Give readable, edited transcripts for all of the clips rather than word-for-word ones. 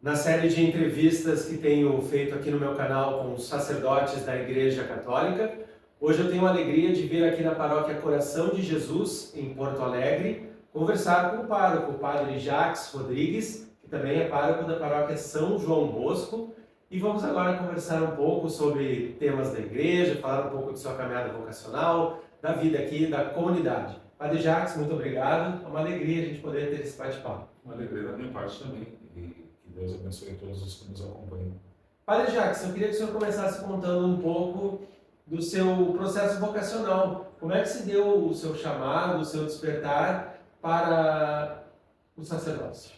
Na série de entrevistas que tenho feito aqui no meu canal com os sacerdotes da Igreja Católica. Hoje eu tenho a alegria de vir aqui na Paróquia Coração de Jesus, em Porto Alegre, conversar com o pároco, o Padre Jacques Rodrigues, que também é pároco da Paróquia São João Bosco, e vamos agora conversar um pouco sobre temas da Igreja, falar um pouco de sua caminhada vocacional, da vida aqui da comunidade. Padre Jacques, muito obrigado, é uma alegria a gente poder ter esse bate-papo. Uma alegria da minha parte também, e que Deus abençoe todos os que nos acompanham. Padre Jacques, eu queria que o senhor começasse contando um pouco do seu processo vocacional. Como é que se deu o seu chamado, o seu despertar para o sacerdócio?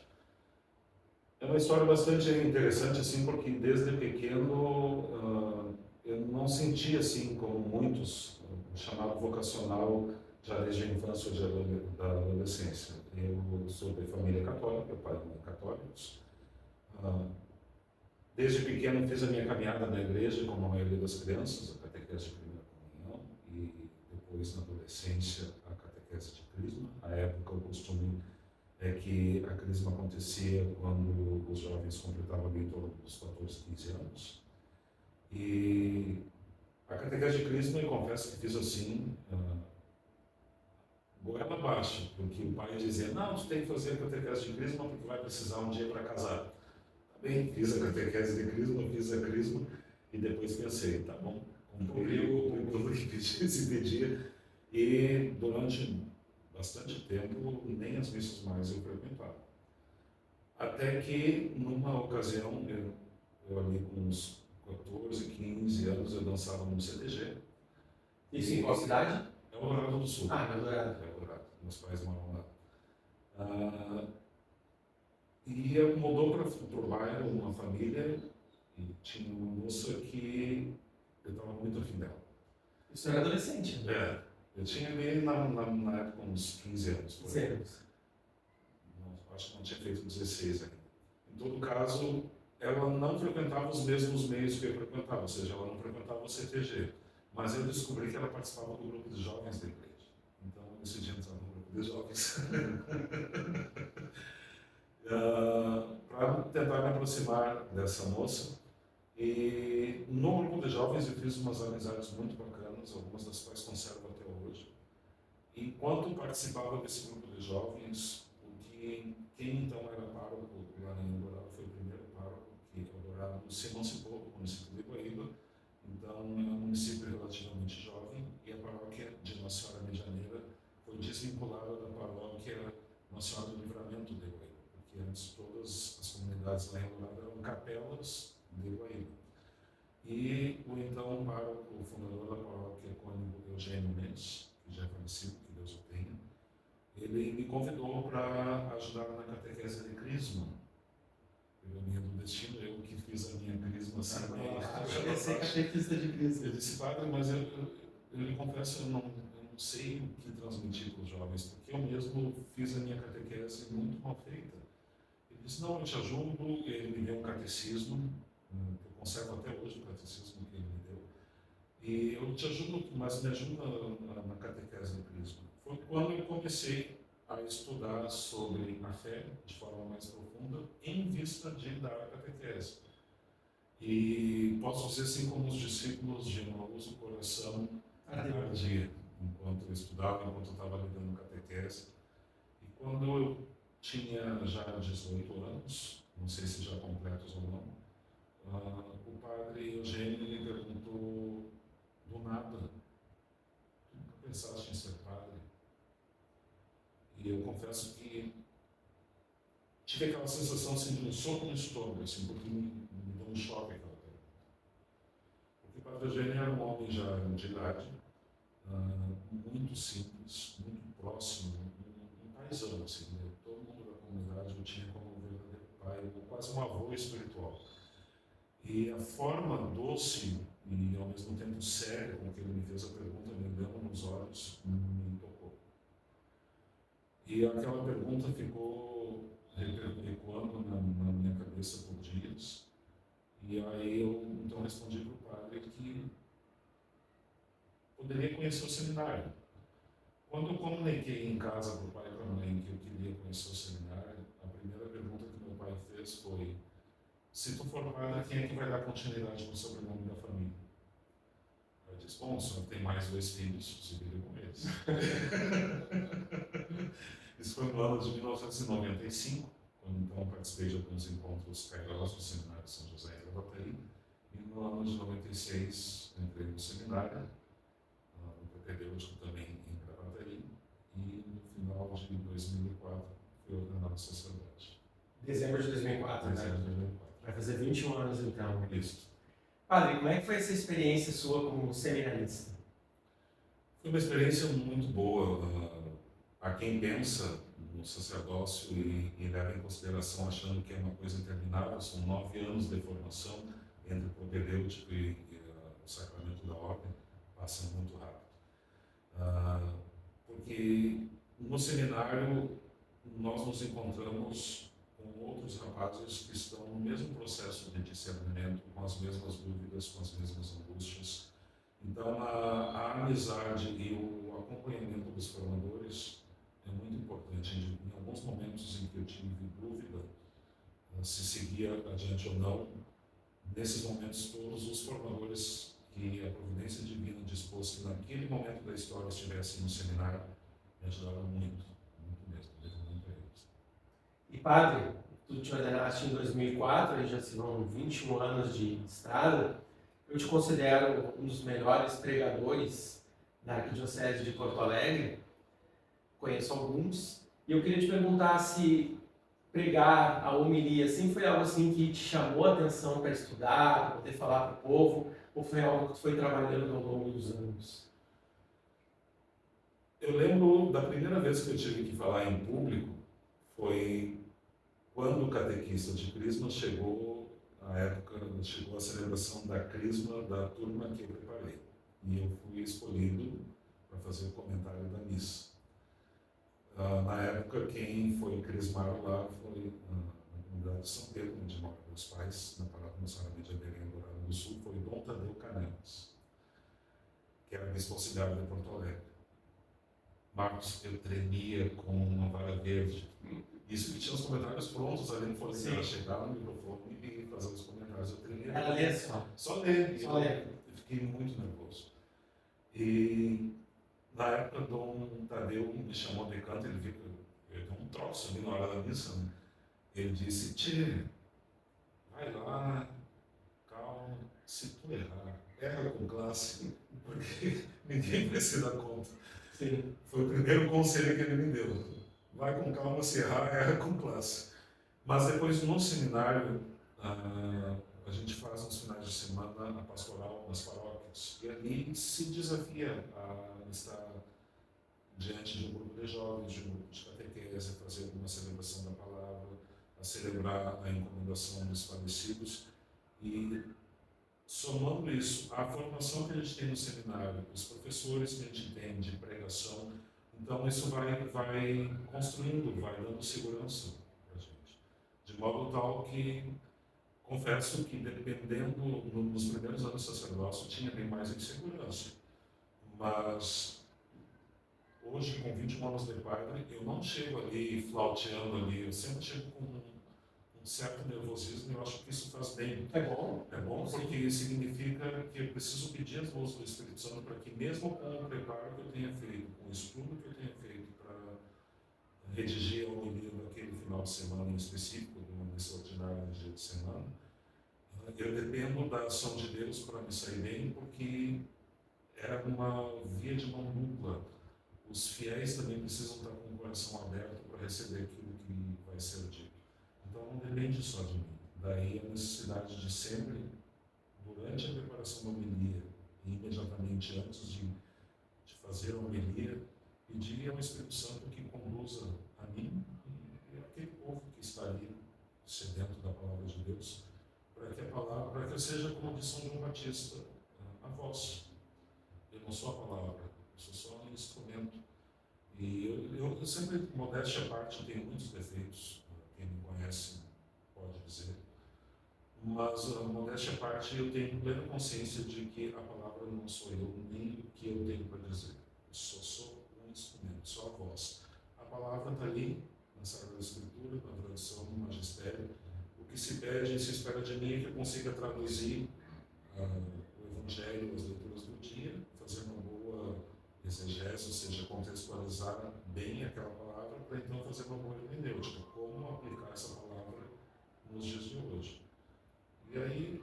É uma história bastante interessante, assim, porque desde pequeno eu não sentia, assim, como muitos, o chamado vocacional já desde a infância ou da adolescência. Eu sou de família católica, pai e mãe católicos. Desde pequeno fiz a minha caminhada na igreja, como a maioria das crianças, a catequese de primeira comunhão, e depois na adolescência a catequese de crisma. Na época o costume é que a crisma acontecia quando os jovens completavam ali em torno dos 14, 15 anos. E a catequese de crisma, eu confesso que fiz assim, goela abaixo, porque o pai dizia, não, tu tem que fazer a catequese de crisma porque vai precisar um dia para casar. Bem, fiz a catequese de crisma, fiz a crisma e depois pensei, tá bom, cumpriu o que se pedia, e durante bastante tempo nem as missas mais eu frequentava. Até que numa ocasião, eu ali com uns 14, 15 anos, eu dançava no CTG. Isso em qual cidade? É o Eldorado do Sul. Ah, Eldorado. É o Eldorado, meus pais moram lá. E mudou para o bairro uma família e tinha uma moça que eu estava muito afim dela. Isso era adolescente? É, eu tinha ali na época uns 15 anos. Por aí. Não, acho que não tinha feito 16 ainda. Em todo caso, ela não frequentava os mesmos meios que eu frequentava, ou seja, ela não frequentava o CTG. Mas eu descobri que ela participava do grupo de jovens da igreja. Então eu decidi entrar no grupo de jovens. Para tentar me aproximar dessa moça. E no grupo de jovens eu fiz umas amizades muito bacanas, algumas das quais conservo até hoje. E enquanto participava desse grupo de jovens, quem então era pároco lá em Eldorado foi o primeiro pároco, que Eldorado se emancipou do município de Guaíba. Então é um município relativamente jovem, e a paróquia de Nossa Senhora Medianeira foi desvinculada da paróquia Nossa Senhora do Livramento de Guaíba, porque antes todas as comunidades lá em Eldorado eram capelas de Guaíba. E o então pároco, o fundador da paróquia, cônego Eugênio Mendes, que já é falecido, que Deus o tenha, ele me convidou para ajudar na catequese de crisma. Ironia do destino, eu que fiz a minha crisma sem Eu sei catequista de crisma. Eu disse, padre, mas eu lhe confesso, eu não sei o que transmitir para os jovens, porque eu mesmo fiz a minha catequese muito mal feita. Ele disse, não, eu te ajudo. Ele me deu um catecismo, eu conservo até hoje o catecismo que ele me deu, e eu te ajudo, mas me ajuda na catequese do crisma. Foi quando eu comecei a estudar sobre a fé de forma mais profunda, em vista de dar a catequese. E posso dizer assim, como os discípulos de Emaús, o coração ardia enquanto eu estudava, enquanto eu estava lidando catequese. E quando eu tinha já 18 anos, não sei se já completos ou não, o padre Eugênio me perguntou do nada, tu nunca pensaste em ser padre? E eu confesso que tive aquela sensação assim, de um soco no estômago, assim, porque me deu um choque aquela pergunta. Porque o padre Eugênio era um homem já de idade, muito simples, muito próximo, um paizão, assim, né? Todo mundo da comunidade o tinha como um verdadeiro pai, quase um avô espiritual. E a forma doce e ao mesmo tempo séria com que ele me fez a pergunta, me olhando nos olhos, me tocou. E aquela pergunta ficou ecoando na minha cabeça por dias. E aí eu então respondi para o padre que poderia conhecer o seminário. Quando eu comuniquei em casa para o pai e para a mãe que eu queria conhecer o seminário, a primeira pergunta que meu pai fez foi: se tu for padre, quem é que vai dar continuidade no sobrenome da família? Aí diz, bom, o senhor tem mais 2 filhos, se vira com eles. Isso foi no ano de 1995, quando então participei de alguns encontros cairosos no Seminário de São José em Gravataí, e no ano de 96 entrei no seminário, no propedêutico também em Gravataí, e no final de 2004 fui ordenado sacerdote. Dezembro de 2004, né? Dezembro de 2004. Vai fazer 21 anos então. Isso. Padre, como é que foi essa experiência sua como seminarista? Foi uma experiência muito boa. A quem pensa no sacerdócio e leva em consideração achando que é uma coisa interminável, são 9 anos de formação entre o propedêutico e o sacramento da ordem, passa muito rápido. Porque no seminário nós nos encontramos com outros rapazes que estão no mesmo processo de discernimento, com as mesmas dúvidas, com as mesmas angústias. Então, a amizade e o acompanhamento dos formadores é muito importante. Em alguns momentos em que eu tive dúvida se seguia adiante ou não, nesses momentos todos, os formadores que a providência divina dispôs que naquele momento da história estivessem no seminário me ajudaram muito, muito mesmo, devo muito a eles. E padre, tu te ordenaste em 2004, aí já se vão 21 anos de estrada. Eu te considero um dos melhores pregadores da Arquidiocese de Porto Alegre. Conheço alguns. E eu queria te perguntar se pregar a homilia sempre foi algo assim que te chamou a atenção para estudar, para poder falar para o povo, ou foi algo que tu foi trabalhando ao longo dos anos? Eu lembro da primeira vez que eu tive que falar em público, foi quando o catequista de Crisma chegou a celebração da Crisma da turma que eu preparei. E eu fui escolhido para fazer o comentário da missa. Na época, quem foi crismar lá foi na comunidade de São Pedro, onde moram meus pais, na paróquia Nossa Senhora de Belém, do Rio Grande do Sul, foi Dom Tadeu Canelas, que era bispo auxiliar de Porto Alegre. Marcos, eu tremia com uma vara verde. Isso que tinha os comentários prontos ali no folheto, ela chegar no microfone e fazer os comentários. Eu tremia. Ela lê só. Só ler. Só ler. Eu fiquei muito nervoso. E na época, Dom Tadeu me chamou de canto, ele viu que eu dei um troço ali na hora da missa, né? Ele disse, Tchê, vai lá, calma, se tu errar, erra com classe, porque ninguém vai se dar conta. Sim. Foi o primeiro conselho que ele me deu. Vai com calma, se errar, erra com classe. Mas depois, no seminário, a gente faz nos finais de semana a pastoral nas paróquias. E ali se desafia a estar diante de um grupo de jovens, de um grupo de catequese, a fazer alguma celebração da palavra, a celebrar a encomendação dos falecidos. E somando isso, a formação que a gente tem no seminário, os professores que a gente tem de pregação, então isso vai construindo, vai dando segurança para a gente. De modo tal que, confesso que dependendo, nos primeiros anos de sacerdócio, tinha bem mais insegurança. Mas hoje, com 21 anos de padre, eu não chego ali flauteando ali, eu sempre chego com um certo nervosismo, e eu acho que isso faz bem. É bom. É bom porque significa que eu preciso pedir as mãos do Espírito Santo para que, mesmo com o preparo que eu tenha feito, com o estudo que eu tenha feito para redigir a homilia daquele final de semana em específico, de uma missa ordinária de dia de semana, eu dependo da ação de Deus para me sair bem, porque era uma via de mão dupla. Os fiéis também precisam estar com o coração aberto para receber aquilo que vai ser dito. Então não depende só de mim. Daí a necessidade de sempre, durante a preparação da homilia e imediatamente antes de fazer a homilia, pedir ao Espírito Santo que conduza a mim e aquele povo que está ali sedento da palavra de Deus, para que eu seja, como diz São João Batista, a voz. Eu não sou a palavra, eu sou só um instrumento. E eu sempre, modéstia à parte, tenho muitos defeitos, quem me conhece pode dizer, mas, modéstia à parte, eu tenho plena consciência de que a palavra não sou eu, nem o que eu tenho para dizer. Eu só sou um instrumento, só a voz. A palavra está ali, na Sagrada Escritura, na tradição, no magistério. O que se pede pede e se espera de mim é que eu consiga traduzir o Evangelho, as leituras do dia, fazer uma boa exegese, ou seja, contextualizar bem aquela palavra, para então fazer uma boa hermenêutica, como aplicar essa palavra nos dias de hoje. E aí,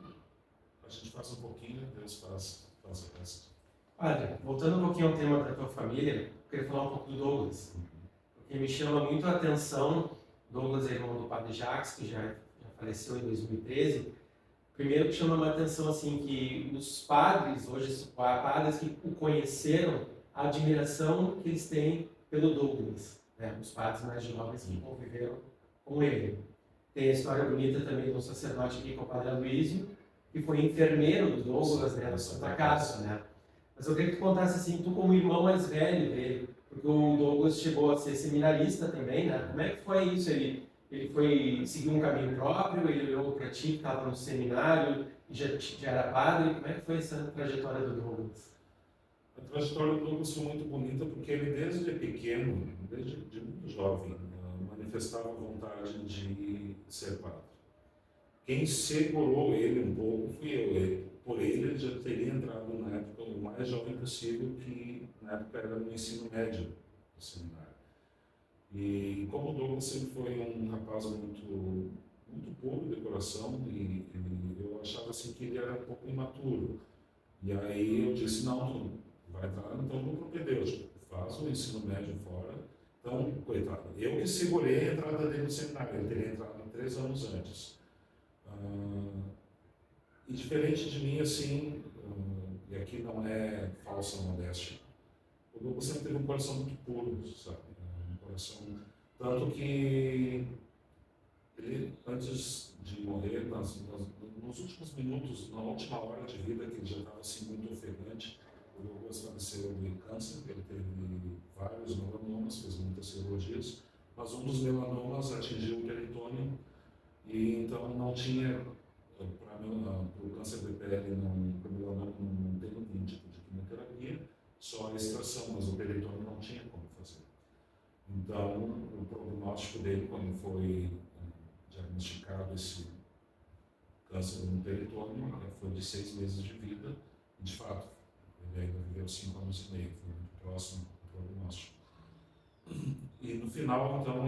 a gente faz um pouquinho, Deus faz o resto. Padre, voltando um pouquinho ao tema da tua família, eu queria falar um pouco do Douglas, porque me chama muito a atenção. Douglas é irmão do Padre Jacques, que já faleceu em 2013. Primeiro que chama a atenção assim, que os padres, hoje padres que o conheceram, a admiração que eles têm pelo Douglas, né? Os padres mais jovens que conviveram com ele. Tem a história bonita também de um sacerdote aqui, com o Padre Aloísio, que foi enfermeiro do Douglas, né, na Santa Casa, né? Mas eu queria que tu contasse assim, tu como irmão mais velho dele, porque o Douglas chegou a ser seminarista também, né? Como é que foi isso? Ele foi seguir um caminho próprio, ele olhou para ti que estava no seminário e já era padre. Como é que foi essa trajetória do Douglas? A trajetória do Douglas foi muito bonita porque ele desde pequeno, desde muito jovem, manifestava a vontade de ser padre. Quem segurou ele um pouco fui eu. Por ele já teria entrado na época o mais jovem possível, que na época era no ensino médio do seminário. E como o Douglas sempre foi um rapaz muito puro de coração, e eu achava assim que ele era um pouco imaturo. E aí eu disse, não, vai entrar então no propedêutico, faz o ensino médio fora. Então, coitado, eu que segurei a entrada dele no seminário, ele teria entrado 3 anos antes. E diferente de mim, assim, e aqui não é falsa modéstia, o Douglas sempre teve um coração muito puro, sabe? Um coração, tanto que ele, antes de morrer, nos últimos minutos, na última hora de vida, que ele já estava assim muito ofegante, o Douglas faleceu de câncer, ele teve vários melanomas, fez muitas cirurgias, mas um dos melanomas atingiu o peritônio e então não tinha, para o câncer de pele, para o melanoma não tem nenhum tipo de quimioterapia, só a extração, mas o peritônio não tinha como fazer. Então, o prognóstico dele, quando foi diagnosticado esse câncer no peritônio, foi de 6 meses de vida, e de fato, ele ainda viveu 5 anos e meio, foi muito próximo do prognóstico. E no final, então,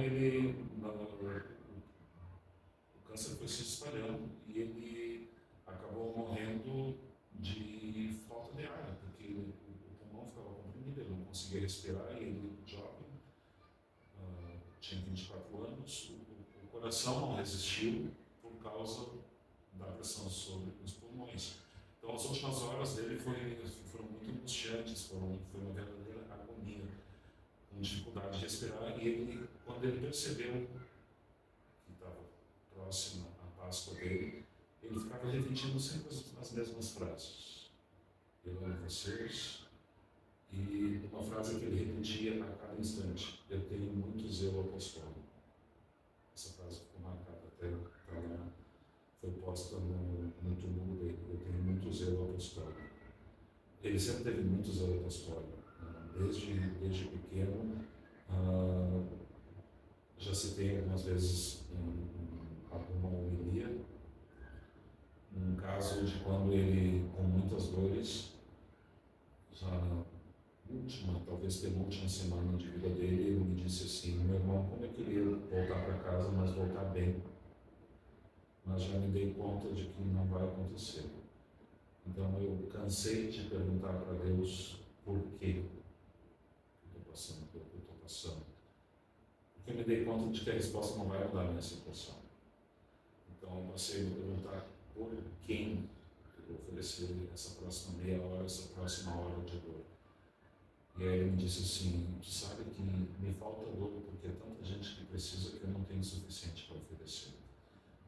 o câncer foi se espalhando e ele acabou morrendo de falta de ar, porque o pulmão ficava comprimido, ele não conseguia respirar, e ele, jovem, tinha 24 anos, o coração não resistiu por causa da pressão sobre os pulmões. Então, as últimas horas dele foram muito angustiantes, foi uma verdadeira agonia, com dificuldade de respirar, e ele, quando ele percebeu que estava próximo à Páscoa dele, ele ficava repetindo sempre as mesmas frases. Eu amo vocês. E uma frase que ele repetia a cada instante: eu tenho muito zelo apostólico. Essa frase ficou marcada até lá, foi posta no túmulo dele: eu tenho muito zelo apostólico. Ele sempre teve muito zelo apostólico, desde pequeno. Já citei algumas vezes alguma homilia, um caso de quando ele, com muitas dores, já na última, talvez penúltima semana de vida dele, ele me disse assim: meu irmão, como eu queria voltar para casa, mas voltar bem, mas já me dei conta de que não vai acontecer. Então eu cansei de perguntar para Deus por que eu estou passando pelo que eu estou passando, porque eu me dei conta de que a resposta não vai mudar a minha situação. Então eu passei a me perguntar por quem eu vou oferecer essa próxima meia hora, essa próxima hora de dor. E aí ele me disse assim: tu sabe que me falta dor porque é tanta gente que precisa que eu não tenho o suficiente para oferecer.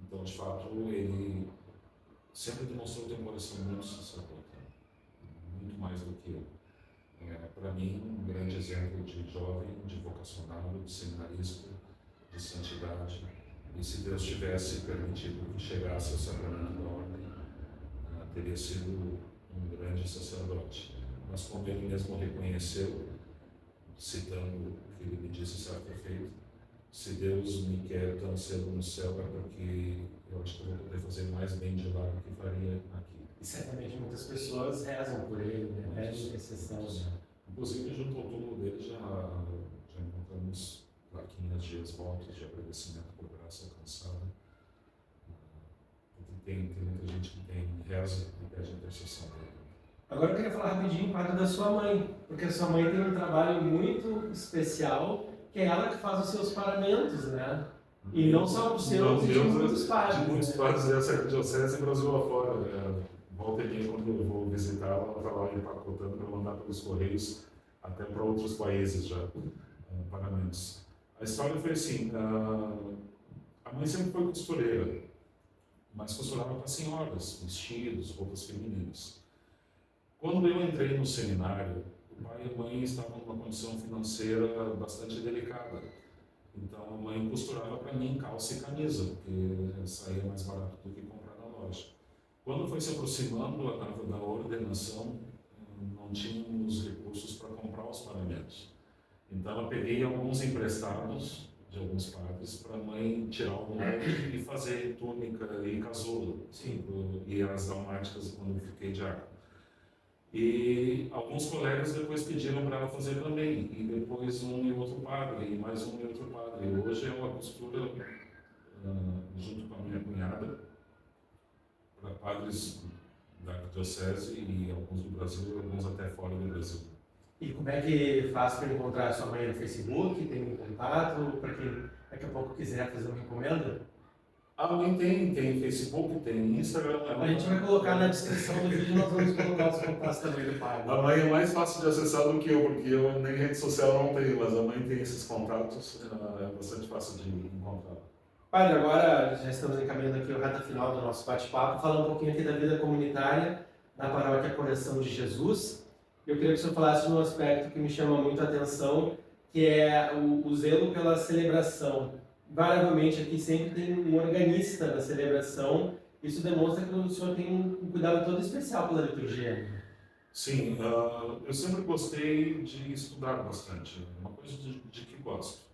Então, de fato, ele sempre demonstrou ter um coração muito sacerdotal, muito mais do que eu. Para mim, um grande exemplo de jovem, de vocacionado, de seminarista, de santidade. E se Deus tivesse permitido que chegasse ao sacramento da ordem, teria sido um grande sacerdote. Mas como ele mesmo reconheceu, citando o que ele me disse certa feita, se Deus me quer tão cedo no céu, é porque eu acho que eu vou mais bem de lá do que faria aqui. E certamente muitas pessoas rezam por ele, né? Pedem intercessão. Né? Inclusive, junto ao túmulo dele, já encontramos plaquinhas de votos de agradecimento por graça alcançada. Porque tem muita gente que tem reza e pede intercessão dele. Agora eu queria falar rapidinho, Padre, da sua mãe, porque a sua mãe tem um trabalho muito especial, que é ela que faz os seus paramentos, né? E não só os seus, de muitos padres. De muitos padres dessa diocese e Brasil afora. Volta e meia, quando eu vou visitar, ela está lá empacotando para mandar pelos correios até para outros países já, paramentos. A história foi assim, a mãe sempre foi costureira, mas costurava para senhoras, vestidos, roupas femininas. Quando eu entrei no seminário, o pai e a mãe estavam numa condição financeira bastante delicada. Então a mãe costurava para mim calça e camisa, porque saía mais barato do que comprar na loja. Quando foi se aproximando a data da ordenação, não tínhamos recursos para comprar os paramentos. Então eu peguei alguns emprestados de alguns padres para a mãe tirar o molde e fazer túnica e casulo, e as dalmáticas quando eu fiquei diácono. E alguns colegas depois pediram para ela fazer também, e depois um e outro padre, e mais um e outro padre. E hoje ela costura junto com a minha cunhada para padres da diocese e alguns do Brasil e alguns até fora do Brasil. E como é que faz para encontrar a sua mãe no Facebook? Tem um contato para quem daqui a pouco quiser fazer uma encomenda? A mãe tem Facebook, tem Instagram. A gente vai colocar na descrição do vídeo, nós vamos colocar os contatos também do padre. A mãe é mais fácil de acessar do que eu, porque eu nem rede social não tenho, mas a mãe tem esses contatos, é bastante fácil de encontrar. Padre, agora já estamos encaminhando aqui o reta final do nosso bate-papo, falando um pouquinho aqui da vida comunitária da Paróquia Coração de Jesus. Eu queria que o senhor falasse de um aspecto que me chama muito a atenção, que é o zelo pela celebração. Invariavelmente aqui sempre tem um organista na celebração. Isso demonstra que o senhor tem um cuidado todo especial pela liturgia. Sim, eu sempre gostei de estudar bastante, uma coisa de que gosto.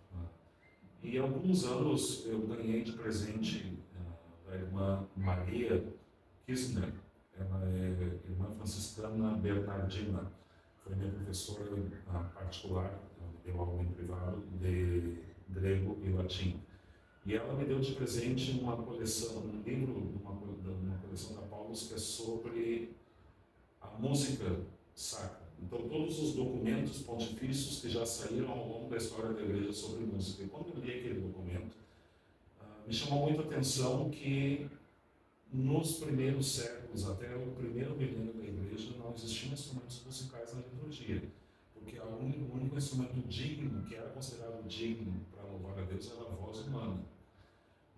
E há alguns anos eu ganhei de presente da irmã Maria Kirchner. Ela é irmã franciscana bernardina. Foi minha professora particular, ela me deu aula em privado de grego e latim. E ela me deu de presente uma coleção, um livro de uma coleção da Paulus que é sobre a música sacra. Então, todos os documentos pontifícios que já saíram ao longo da história da Igreja sobre música. E quando eu li aquele documento, me chamou muito a atenção que nos primeiros séculos, até o primeiro milênio da Igreja, não existiam instrumentos musicais na liturgia. Porque o único instrumento digno, que era considerado digno para louvar a Deus, era a voz humana.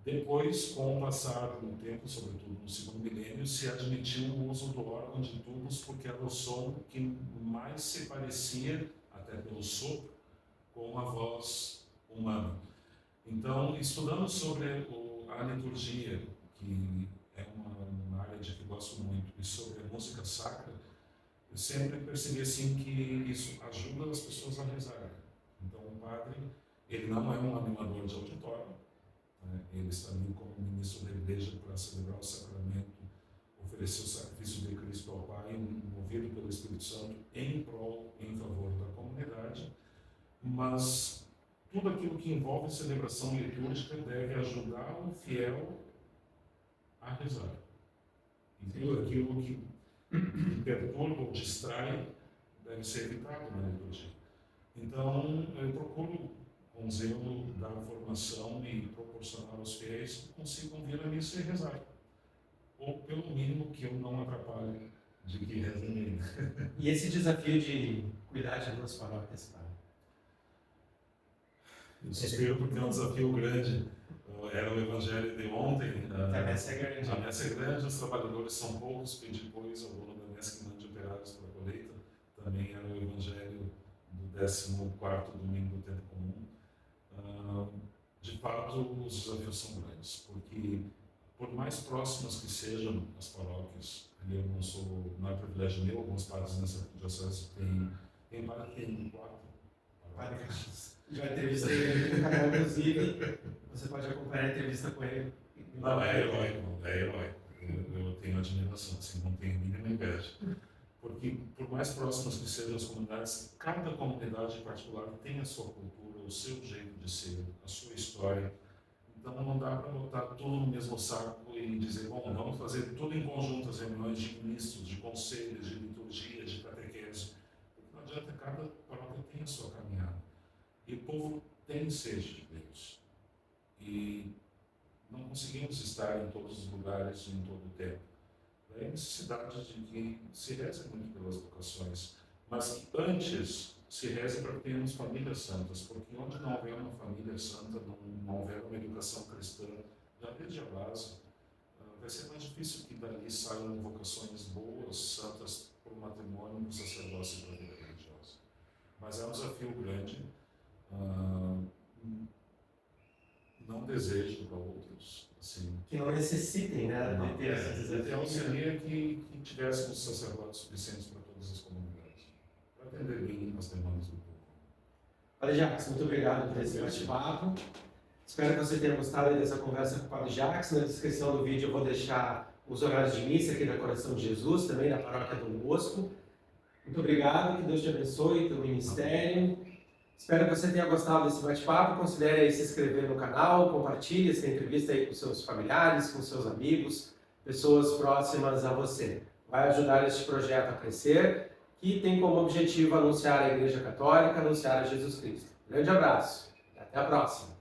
Depois, com o passar do tempo, sobretudo no segundo milênio, se admitiu o uso do órgão de tubos porque era o som que mais se parecia, até pelo sopro, com a voz humana. Então, estudando sobre a liturgia, que é uma área de que gosto muito, e sobre a música sacra, eu sempre percebi assim que isso ajuda as pessoas a rezar. Então, o padre, ele não é um animador de auditório, né? Ele está ali como ministro da Igreja para celebrar o sacramento, oferecer o sacrifício de Cristo ao Pai, movido pelo Espírito Santo, em favor da comunidade, mas tudo aquilo que envolve celebração litúrgica deve ajudar o fiel a rezar. E tudo aquilo que perturba ou distrai deve ser evitado na liturgia. Então, eu procuro, com zelo, dar formação e proporcionar aos fiéis que consigam vir a missa e rezar. Ou, pelo mínimo, que eu não atrapalhe de que rezem. E esse desafio de cuidar de duas paróquias, padre? Eu suspiro porque é um desafio grande. Era o evangelho de ontem. A messa é grande. A messa é grande, os trabalhadores são poucos, e depois, ao longo da messa que mande operários para a colheita, também era o evangelho do 14º domingo do tempo comum. De fato, os desafios são grandes, porque por mais próximas que sejam as paróquias, eu não é privilégio meu, alguns padres nessa diocese tem padre que tem 4 paróquias. Já entrevistei ele no canal, inclusive, você pode acompanhar a entrevista com ele. Não, é heróico, é heróico. tenho admiração, assim, não tenho a mínima inveja. Porque, por mais próximas que sejam as comunidades, cada comunidade em particular tem a sua cultura, o seu jeito de ser, a sua história. Então, não dá para botar tudo no mesmo saco e dizer, bom, vamos fazer tudo em conjunto, as reuniões de ministros, de conselhos, de liturgia, de catequese. Porque não adianta, cada paróquia tem a sua caminhada. E o povo tem sede de Deus. E não conseguimos estar em todos os lugares em todo o tempo. É a necessidade de que se reze muito pelas vocações, mas que antes se reze para que tenhamos famílias santas, porque onde não houver uma família santa, não houver uma educação cristã, já desde a base, vai ser mais difícil que dali saiam vocações boas, santas, para o matrimônio, para o sacerdócio e para a vida religiosa. Mas é um desafio grande. Não desejo para outros, assim, que não necessitem, né, de ter esse o ideal desafio. seria que tivéssemos sacerdotes suficientes para todas as comunidades, para atender bem as demandas do povo. Padre Jacques, muito obrigado por esse bate-papo. Espero que você tenha gostado aí dessa conversa com o Padre Jacques. Na descrição do vídeo eu vou deixar os horários de missa aqui da Coração de Jesus, também da Paróquia Dom Bosco. Muito obrigado, que Deus te abençoe, teu ministério. Espero que você tenha gostado desse bate-papo. Considere aí se inscrever no canal, compartilhe essa entrevista aí com seus familiares, com seus amigos, pessoas próximas a você. Vai ajudar este projeto a crescer, que tem como objetivo anunciar a Igreja Católica, anunciar a Jesus Cristo. Grande abraço e até a próxima!